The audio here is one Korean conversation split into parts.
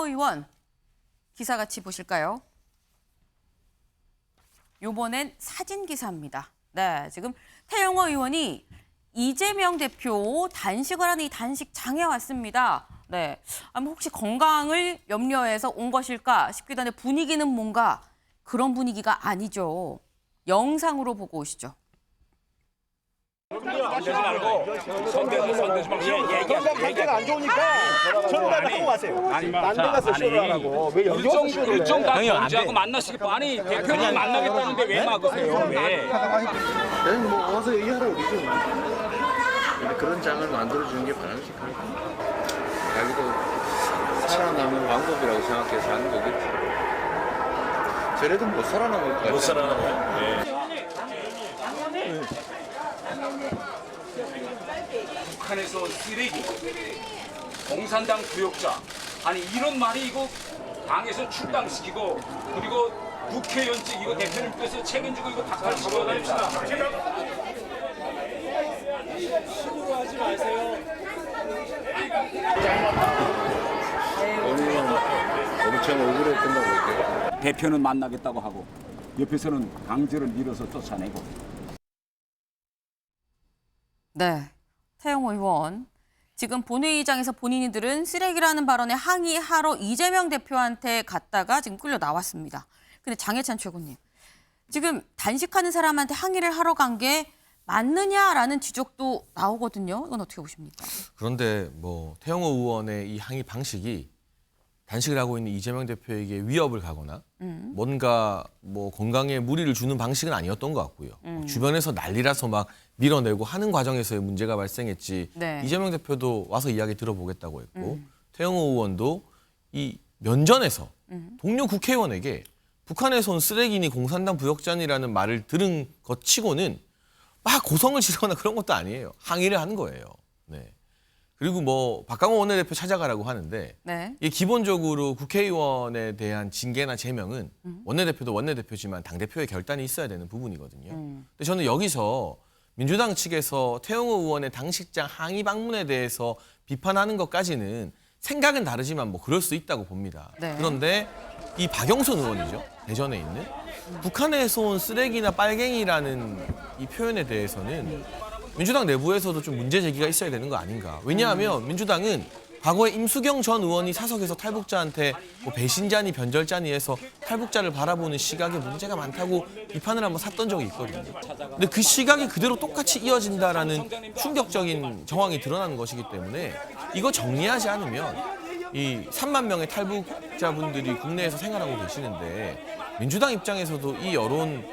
태영호 의원 기사 같이 보실까요? 요번엔 사진 기사입니다. 네, 지금 태영호 의원이 이재명 대표 단식을 하는 이 단식장에 왔습니다. 네, 혹시 건강을 염려해서 온 것일까 싶기도 한데 분위기는 뭔가 그런 분위기가 아니죠. 영상으로 보고 오시죠. 손대지 말고 손대지 말고 건강 상태가 안 좋으니까 전화를 하고 가세요. 안 돼가서 쇼를 하라고. 왜 여기서 쇼를 해? 일정 다 정지하고 만나시기 아니 대표님 만나겠다는데 왜 막으세요? 왜? 아니 뭐 와서 얘기하라고 그러죠. 근데 그런 장을 만들어주는 게 바람직합니다. 자기도 살아남는 방법이라고 생각해서 하는 거겠지. 저래도 못 살아남을 것 같아요. 못 살아남아요? 네. 북한에서 쓰레기, 공산당 부역자, 아니 이런 말이 이거 당에서 출당시키고 그리고 국회의원직 이거 대표님께서 책임지고 이거 닭발 집어다닙시다. 식으로 하지 마세요. 오늘은 엄청 억울했던 거 볼게요. 대표는 만나겠다고 하고 옆에서는 강제로 밀어서 쫓아내고. 네, 태영호 의원. 지금 본회의장에서 본인들은 쓰레기라는 발언에 항의하러 이재명 대표한테 갔다가 지금 끌려 나왔습니다. 근데 장해찬 최고님, 지금 단식하는 사람한테 항의를 하러 간 게 맞느냐라는 지적도 나오거든요. 이건 어떻게 보십니까? 그런데 뭐 태영호 의원의 이 항의 방식이 단식을 하고 있는 이재명 대표에게 위협을 가거나 뭔가 뭐 건강에 무리를 주는 방식은 아니었던 것 같고요. 주변에서 난리라서 막 밀어내고 하는 과정에서의 문제가 발생했지. 네. 이재명 대표도 와서 이야기 들어보겠다고 했고 태영호 의원도 이 면전에서 동료 국회의원에게 북한에서 온 쓰레기니 공산당 부역자니라는 말을 들은 것 치고는 막 고성을 지르거나 그런 것도 아니에요. 항의를 하는 거예요. 네. 그리고 뭐 박강원 원내대표 찾아가라고 하는데 네. 이게 기본적으로 국회의원에 대한 징계나 제명은 원내대표도 원내대표지만 당대표의 결단이 있어야 되는 부분이거든요. 근데 저는 여기서 민주당 측에서 태영호 의원의 당식장 항의 방문에 대해서 비판하는 것까지는 생각은 다르지만 뭐 그럴 수 있다고 봅니다. 네. 그런데 이 박영선 의원이죠. 대전에 있는. 북한에서 온 쓰레기나 빨갱이라는 이 표현에 대해서는 민주당 내부에서도 좀 문제 제기가 있어야 되는 거 아닌가. 왜냐하면 민주당은 과거에 임수경 전 의원이 사석에서 탈북자한테 뭐 배신자니 변절자니 해서 탈북자를 바라보는 시각에 문제가 많다고 비판을 한번 샀던 적이 있거든요. 근데 그 시각이 그대로 똑같이 이어진다라는 충격적인 정황이 드러나는 것이기 때문에 이거 정리하지 않으면 이 3만 명의 탈북자분들이 국내에서 생활하고 계시는데 민주당 입장에서도 이 여론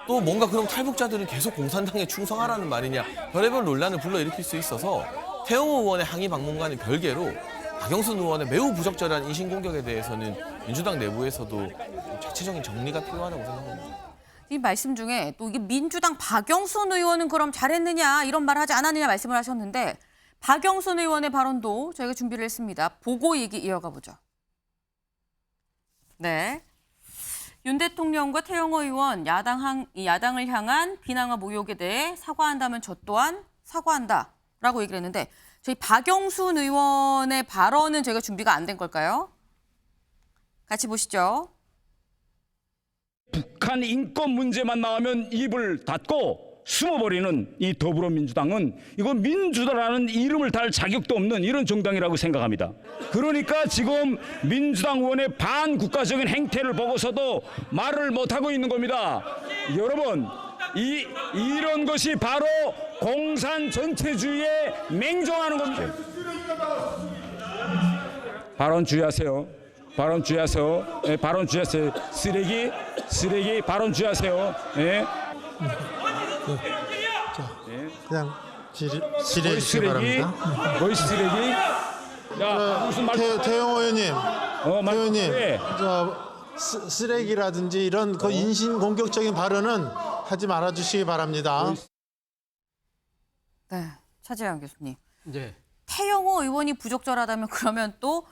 또 뭔가 그럼 탈북자들은 계속 공산당에 충성하라는 말이냐 별의별 논란을 불러일으킬 수 있어서 태영호 의원의 항의 방문과는 별개로 박영선 의원의 매우 부적절한 인신공격에 대해서는 민주당 내부에서도 자체적인 정리가 필요하다고 생각합니다. 이 말씀 중에 또 이게 민주당 박영선 의원은 그럼 잘했느냐 이런 말 하지 않았느냐 말씀을 하셨는데 박영선 의원의 발언도 저희가 준비를 했습니다. 보고 얘기 이어가 보죠. 네. 윤 대통령과 태영호 의원 야당을 향한 비난과 모욕에 대해 사과한다면 저 또한 사과한다라고 얘기를 했는데 저희 박영순 의원의 발언은 저희가 준비가 안 된 걸까요? 같이 보시죠. 북한 인권 문제만 나오면 입을 닫고 숨어버리는 이 더불어민주당은 이거 민주당이라는 이름을 달 자격도 없는 이런 정당이라고 생각합니다. 그러니까 지금 민주당 의원의 반국가적인 행태를 보고서도 말을 못하고 있는 겁니다. 여러분, 이런 것이 바로 공산 전체주의에 맹종하는 겁니다. 발언 주의하세요. 발언 주의하세요. 네, 발언 주의하세요. 쓰레기 발언 주의하세요. 네. 그냥 질의해 주시기 바랍니다. 거의 쓰레기. 야, 무슨 말? 태영호 의원님, 의원님, 네. 쓰레기라든지 이런 그 인신 공격적인 발언은 하지 말아 주시기 바랍니다. 네, 차재현 교수님. 네. 태영호 의원이 부적절하다면 그러면 또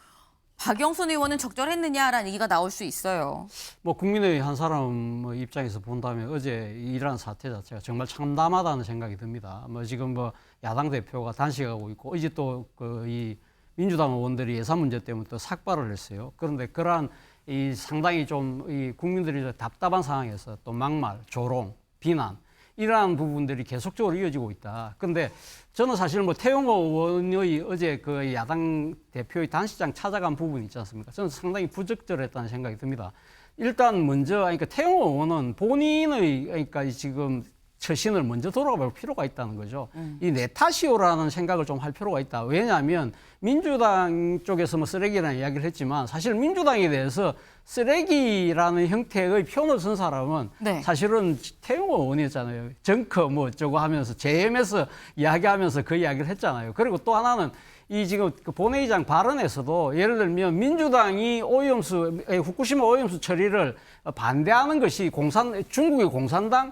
박영선 의원은 적절했느냐라는 얘기가 나올 수 있어요. 뭐 국민의 한 사람 입장에서 본다면 어제 이러한 사태 자체가 정말 참담하다는 생각이 듭니다. 뭐 지금 뭐 야당 대표가 단식하고 있고 어제 또 이 민주당 의원들이 예산 문제 때문에 또 삭발을 했어요. 그런데 그러한 이 상당히 좀 이 국민들이 좀 답답한 상황에서 또 막말, 조롱, 비난 이러한 부분들이 계속적으로 이어지고 있다. 그런데 저는 사실 뭐 태용호 의원의 어제 그 야당 대표의 단식장 찾아간 부분이 있지 않습니까? 저는 상당히 부적절했다는 생각이 듭니다. 일단 먼저 그러니까 태용호 의원은 본인의 그러니까 지금 처신을 먼저 돌아가 볼 필요가 있다는 거죠. 이 내 탓이오라는 생각을 좀 할 필요가 있다. 왜냐하면 민주당 쪽에서 뭐 쓰레기라는 이야기를 했지만 사실 민주당에 대해서 쓰레기라는 형태의 표현을 쓴 사람은 네. 사실은 태용호 의원이었잖아요. 정커 뭐 저거 하면서 JMS 이야기하면서 그 이야기를 했잖아요. 그리고 또 하나는 이 지금 그 본회의장 발언에서도 예를 들면 민주당이 후쿠시마 오염수 처리를 반대하는 것이 중국의 공산당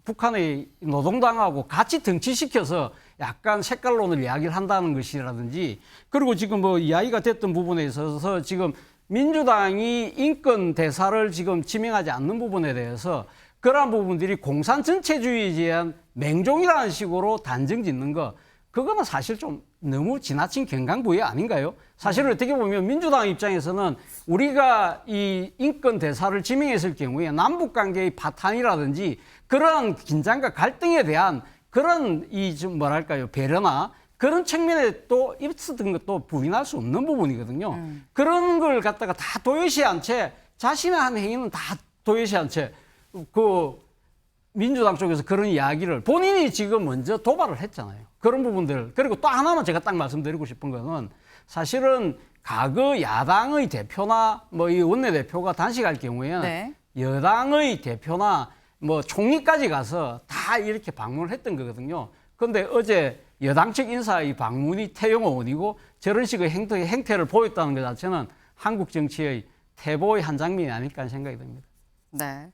북한의 노동당하고 같이 등치시켜서 약간 색깔론을 이야기를 한다는 것이라든지 그리고 지금 뭐 이야기가 됐던 부분에 있어서 지금 민주당이 인권 대사를 지금 지명하지 않는 부분에 대해서 그러한 부분들이 공산 전체주의에 대한 맹종이라는 식으로 단정 짓는 거 그거는 사실 좀 너무 지나친 경강부회 아닌가요? 사실 어떻게 보면 민주당 입장에서는 우리가 이 인권 대사를 지명했을 경우에 남북 관계의 파탄이라든지 그러한 긴장과 갈등에 대한 그런 이 좀 뭐랄까요 배려나 그런 측면에 또 있었던 것도 부인할 수 없는 부분이거든요. 그런 걸 갖다가 다 도외시한 채 자신의 한 행위는 다 도외시한 채 그 민주당 쪽에서 그런 이야기를 본인이 지금 먼저 도발을 했잖아요. 그런 부분들. 그리고 또 하나만 제가 딱 말씀드리고 싶은 거는 사실은 과거 야당의 대표나 뭐 이 원내대표가 단식할 경우에는 네. 여당의 대표나 뭐 총리까지 가서 다 이렇게 방문을 했던 거거든요. 그런데 어제 여당 측 인사의 방문이 태용호 의원이고 저런 식의 행태를 보였다는 것 자체는 한국 정치의 태보의 한 장면이 아닐까 하는 생각이 듭니다. 네.